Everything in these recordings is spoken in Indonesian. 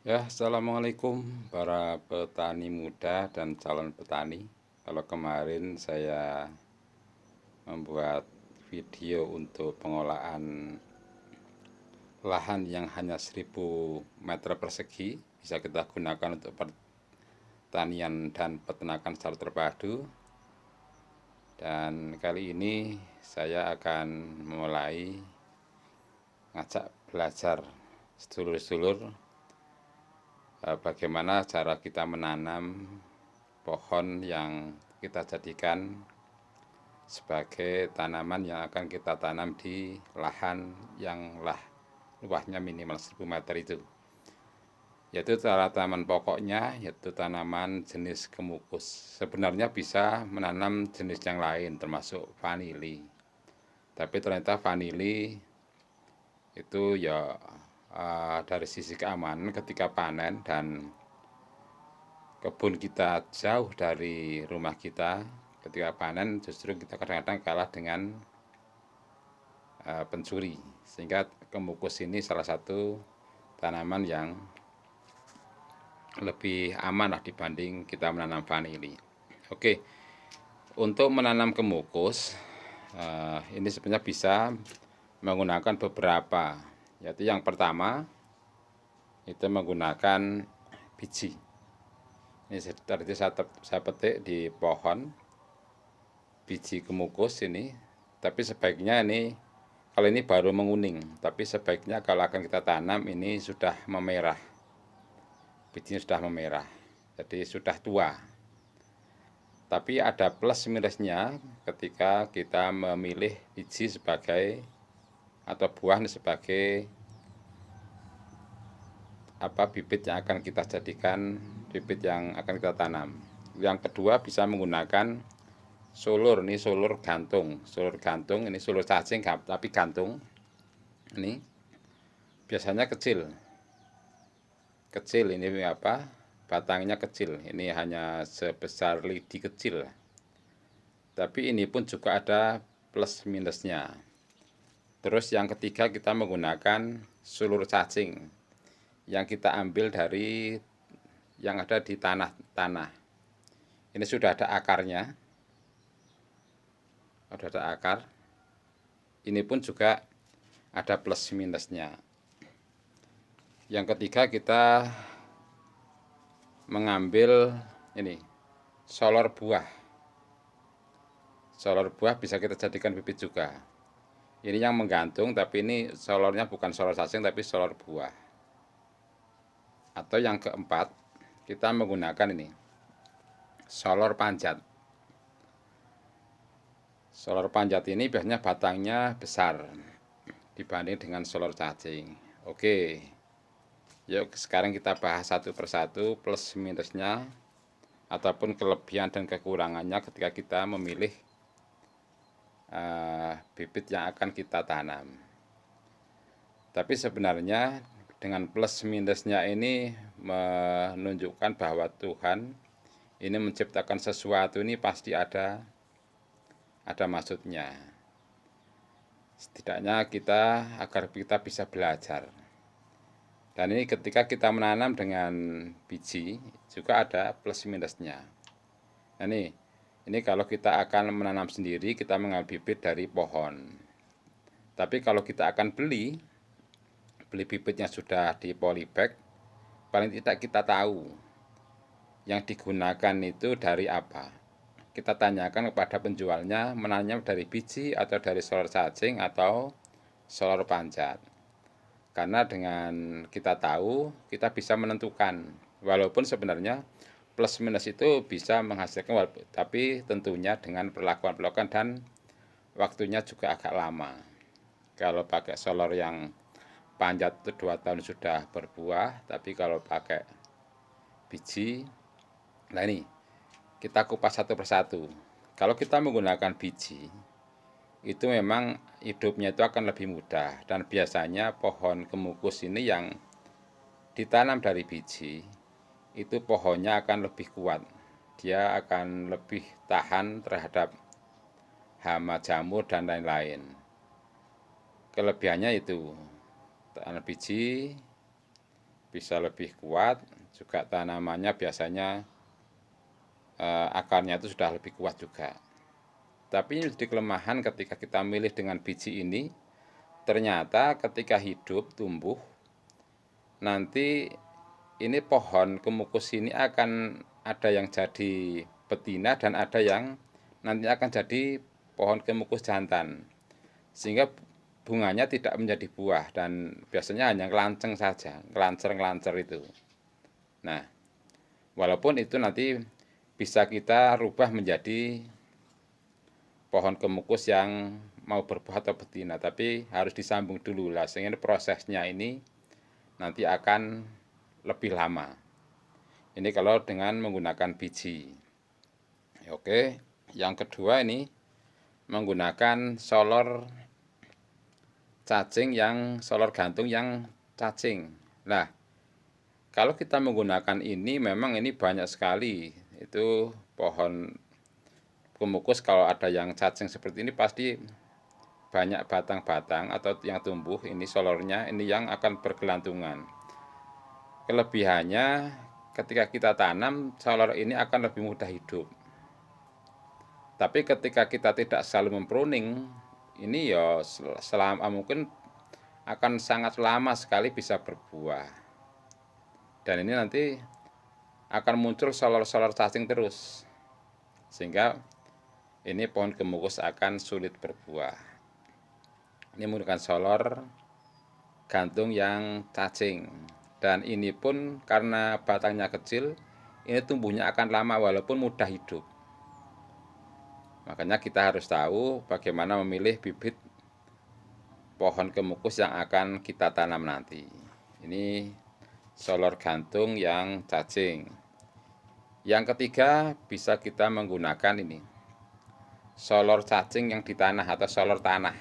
Ya, assalamualaikum para petani muda dan calon petani. Kalau kemarin saya membuat video untuk pengolahan lahan yang hanya 1.000 meter persegi, bisa kita gunakan untuk pertanian dan peternakan secara terpadu. Dan kali ini saya akan mulai ngajak belajar sedulur-sedulur bagaimana cara kita menanam pohon yang kita jadikan sebagai tanaman yang akan kita tanam di lahan yang luasnya minimal 1.000 meter itu. Yaitu cara tanaman pokoknya, yaitu tanaman jenis kemukus. Sebenarnya bisa menanam jenis yang lain termasuk vanili. Tapi ternyata vanili itu ya dari sisi keamanan ketika panen dan kebun kita jauh dari rumah kita, ketika panen justru kita kadang-kadang kalah dengan pencuri, sehingga kemukus ini salah satu tanaman yang lebih aman lah dibanding kita menanam vanili. Oke, untuk menanam kemukus ini sebenarnya bisa menggunakan beberapa, yaitu yang pertama itu menggunakan biji. Ini tadi saya petik di pohon biji kemukus ini, tapi sebaiknya ini kalau ini baru menguning, tapi sebaiknya kalau akan kita tanam ini sudah memerah, bijinya sudah memerah, jadi sudah tua. Tapi ada plus minusnya ketika kita memilih biji sebagai atau buah sebagai bibit yang akan kita jadikan bibit yang akan kita tanam. Yang kedua bisa menggunakan sulur, ini sulur gantung, ini sulur cacing tapi gantung. Ini biasanya kecil ini batangnya kecil, ini hanya sebesar lidi kecil, tapi ini pun juga ada plus minusnya. Terus yang ketiga kita menggunakan sulur cacing yang kita ambil dari yang ada di tanah. Ini sudah ada akarnya, ini pun juga ada plus minusnya. Yang ketiga kita mengambil ini solor buah bisa kita jadikan bibit juga. Ini yang menggantung, tapi ini solornya bukan solor cacing tapi solor buah. Atau yang keempat kita menggunakan ini solor panjat. Solor panjat ini biasanya batangnya besar dibanding dengan solor cacing. Oke, yuk sekarang kita bahas satu persatu plus minusnya ataupun kelebihan dan kekurangannya ketika kita memilih bibit yang akan kita tanam. Tapi sebenarnya dengan plus minusnya ini menunjukkan bahwa Tuhan ini menciptakan sesuatu ini pasti ada maksudnya. Setidaknya agar kita bisa belajar. Dan ini ketika kita menanam dengan biji juga ada plus minusnya. Nah ini kalau kita akan menanam sendiri, kita mengambil bibit dari pohon. Tapi kalau kita akan beli bibitnya sudah di polybag, paling tidak kita tahu yang digunakan itu dari apa. Kita tanyakan kepada penjualnya menanam dari biji atau dari solor cacing atau solor panjat. Karena dengan kita tahu, kita bisa menentukan. Walaupun sebenarnya plus minus itu bisa menghasilkan, tapi tentunya dengan perlakuan dan waktunya juga agak lama. Kalau pakai solor yang panjat itu 2 tahun sudah berbuah, tapi kalau pakai biji, nah ini kita kupas satu persatu. Kalau kita menggunakan biji, itu memang hidupnya itu akan lebih mudah, dan biasanya pohon kemukus ini yang ditanam dari biji itu pohonnya akan lebih kuat, dia akan lebih tahan terhadap hama jamur dan lain-lain. Kelebihannya itu tanam biji bisa lebih kuat, juga tanamannya biasanya akarnya itu sudah lebih kuat juga. Tapi ini jadi kelemahan ketika kita milih dengan biji ini, ternyata ketika hidup tumbuh nanti ini pohon kemukus ini akan ada yang jadi betina dan ada yang nanti akan jadi pohon kemukus jantan, sehingga bunganya tidak menjadi buah dan biasanya hanya ngelanceng saja, ngelancer itu. Nah, walaupun itu nanti bisa kita rubah menjadi pohon kemukus yang mau berbuah atau betina, tapi harus disambung dulu lah, sehingga prosesnya ini nanti akan lebih lama. Ini kalau dengan menggunakan biji. Oke, yang kedua ini menggunakan solor cacing yang solor gantung yang cacing. Nah, kalau kita menggunakan ini memang ini banyak sekali itu pohon kemukus. Kalau ada yang cacing seperti ini pasti banyak batang-batang atau yang tumbuh ini solornya ini yang akan bergelantungan. Kelebihannya ketika kita tanam solor ini akan lebih mudah hidup. Tapi ketika kita tidak selalu mempruning ini ya selama mungkin akan sangat lama sekali bisa berbuah. Dan ini nanti akan muncul solor-solor cacing terus, sehingga ini pohon kemukus akan sulit berbuah. Ini menggunakan solor gantung yang cacing, dan ini pun karena batangnya kecil, ini tumbuhnya akan lama walaupun mudah hidup. Makanya kita harus tahu bagaimana memilih bibit pohon kemukus yang akan kita tanam nanti. Ini solor gantung yang cacing. Yang ketiga bisa kita menggunakan ini solor cacing yang di tanah atau solor tanah.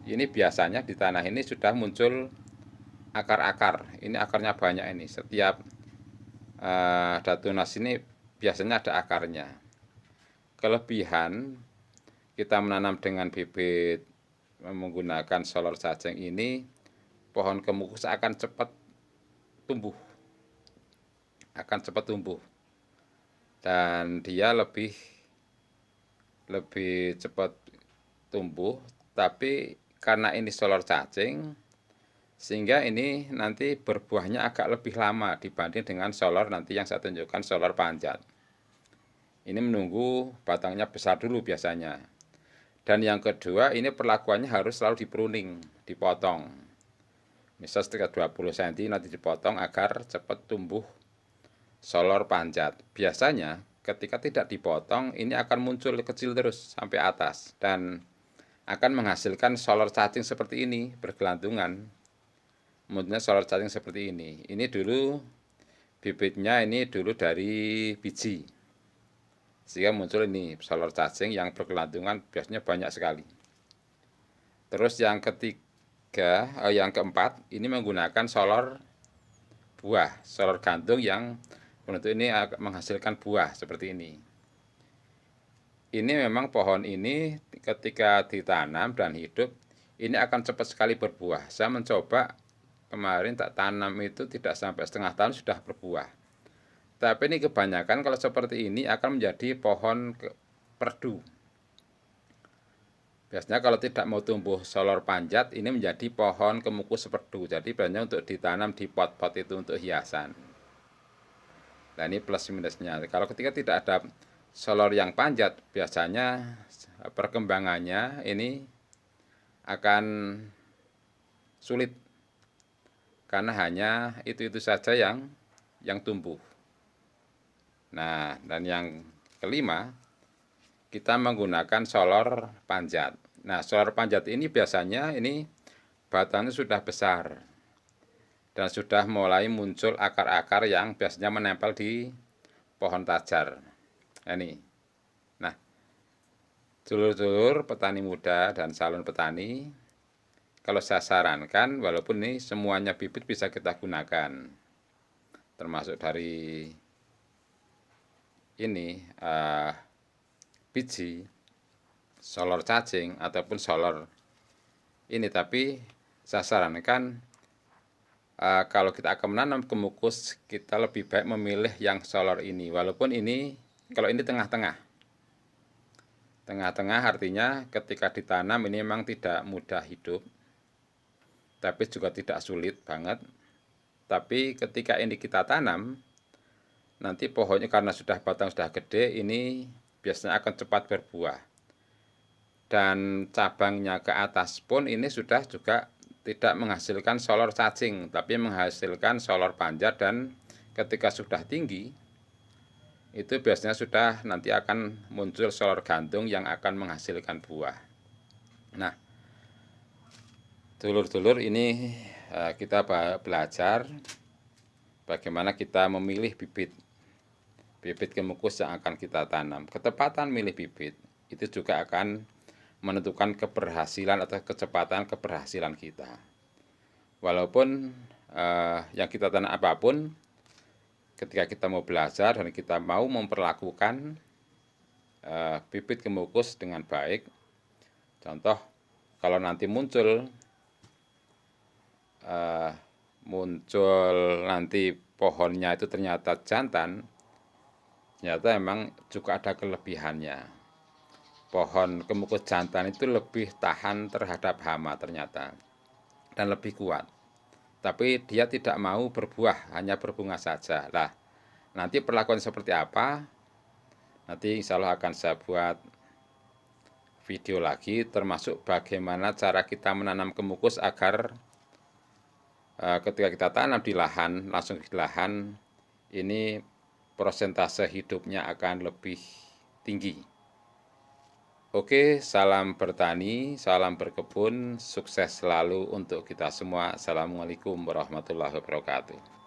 Ini biasanya di tanah ini sudah muncul akar-akar. Ini akarnya banyak ini. Setiap datunas ini biasanya ada akarnya. Kelebihan kita menanam dengan bibit menggunakan solor cacing ini, pohon kemukus akan cepat tumbuh. Dan dia lebih cepat tumbuh, tapi karena ini solor cacing sehingga ini nanti berbuahnya agak lebih lama dibanding dengan solor nanti yang saya tunjukkan solor panjat. Ini menunggu batangnya besar dulu biasanya. Dan yang kedua ini perlakuannya harus selalu dipruning, dipotong. Misal sekitar 20 cm nanti dipotong agar cepat tumbuh solor panjat. Biasanya ketika tidak dipotong ini akan muncul kecil terus sampai atas dan akan menghasilkan solor cacing seperti ini bergelantungan. Munculnya solor cacing seperti ini. Ini dulu bibitnya ini dulu dari biji, sehingga muncul ini solor cacing yang bergelantungan biasanya banyak sekali. Terus yang keempat ini menggunakan solor buah, solor gantung yang untuk ini menghasilkan buah seperti ini. Ini memang pohon ini ketika ditanam dan hidup ini akan cepat sekali berbuah. Saya mencoba kemarin tak tanam itu tidak sampai setengah tahun sudah berbuah. Tapi ini kebanyakan kalau seperti ini akan menjadi pohon perdu. Biasanya kalau tidak mau tumbuh solor panjat ini menjadi pohon kemukus perdu. Jadi biasanya untuk ditanam di pot-pot itu untuk hiasan. Nah ini plus minusnya. Kalau ketika tidak ada solor yang panjat biasanya perkembangannya ini akan sulit karena hanya itu saja yang tumbuh. Nah, dan yang kelima kita menggunakan solor panjat. Nah, solor panjat ini biasanya ini batangnya sudah besar dan sudah mulai muncul akar-akar yang biasanya menempel di pohon tajar. Ini. Nah, dulur-dulur petani muda dan calon petani, kalau saya sarankan, walaupun ini semuanya bibit bisa kita gunakan, termasuk dari ini biji, solor cacing ataupun solor ini, tapi saya sarankan kalau kita akan menanam kemukus, kita lebih baik memilih yang solar ini. Walaupun ini, kalau ini tengah-tengah. Tengah-tengah artinya ketika ditanam ini memang tidak mudah hidup, tapi juga tidak sulit banget. Tapi ketika ini kita tanam, nanti pohonnya karena sudah batang sudah gede, ini biasanya akan cepat berbuah. Dan cabangnya ke atas pun ini sudah juga tidak menghasilkan solor cacing, tapi menghasilkan solor panjat, dan ketika sudah tinggi, itu biasanya sudah nanti akan muncul solor gantung yang akan menghasilkan buah. Nah, dulur-dulur ini kita belajar bagaimana kita memilih bibit kemukus yang akan kita tanam. Ketepatan milih bibit itu juga akan menentukan keberhasilan atau kecepatan keberhasilan kita. Walaupun yang kita tanam apapun, ketika kita mau belajar dan kita mau memperlakukan bibit kemukus dengan baik, contoh kalau nanti muncul nanti pohonnya itu ternyata jantan, ternyata memang juga ada kelebihannya. Pohon kemukus jantan itu lebih tahan terhadap hama ternyata, dan lebih kuat. Tapi dia tidak mau berbuah, hanya berbunga saja. Lah, nanti perlakuan seperti apa? Nanti insya Allah akan saya buat video lagi, termasuk bagaimana cara kita menanam kemukus agar ketika kita tanam di lahan, langsung di lahan, ini persentase hidupnya akan lebih tinggi. Oke, salam bertani, salam berkebun, sukses selalu untuk kita semua. Assalamualaikum warahmatullahi wabarakatuh.